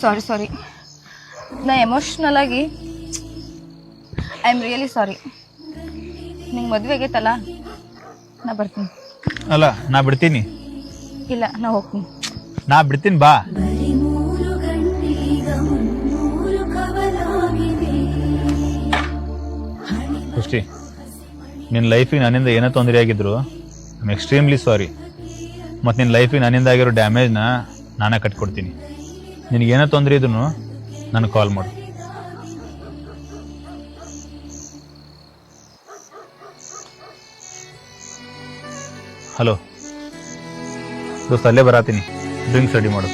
ಸಾರಿ ನಾ ಎಮೋಷ್ನಲ್ ಆಗಿ I am really sorry. ನಿಂಗೆ ಮದುವೆ ಆಗೈತಲ್ಲ, ನಾ ಬರ್ತೀನಿ. ಅಲ್ಲ, ನಾ ಬಿಡ್ತೀನಿ. ಇಲ್ಲ, ನಾ ಹೋಗ್ತೀನಿ. ನಾ ಬಿಡ್ತೀನಿ, ಬಾ. ಸೃಷ್ಟಿ, ನಿನ್ನ ಲೈಫಿಗೆ ನನ್ನಿಂದ ಏನೋ ತೊಂದರೆ ಆಗಿದ್ರು ಐ ಆಮ್ ಎಕ್ಸ್ಟ್ರೀಮ್ಲಿ ಸಾರಿ. ಮತ್ತು ನಿನ್ನ ಲೈಫಿಗೆ ನನ್ನಿಂದ ಆಗಿರೋ ಡ್ಯಾಮೇಜ್ನ ನಾನೇ ಕಟ್ಕೊಡ್ತೀನಿ. ನಿನಗೇನೋ ತೊಂದರೆ ಇದ್ರು ನನಗೆ ಕಾಲ್ ಮಾಡು. ಹಲೋ ದೋಸ್ತ, ಅಲ್ಲೇ ಬರಾತೀನಿ. ಡ್ರಿಂಕ್ಸ್ ರೆಡಿ ಮಾಡು.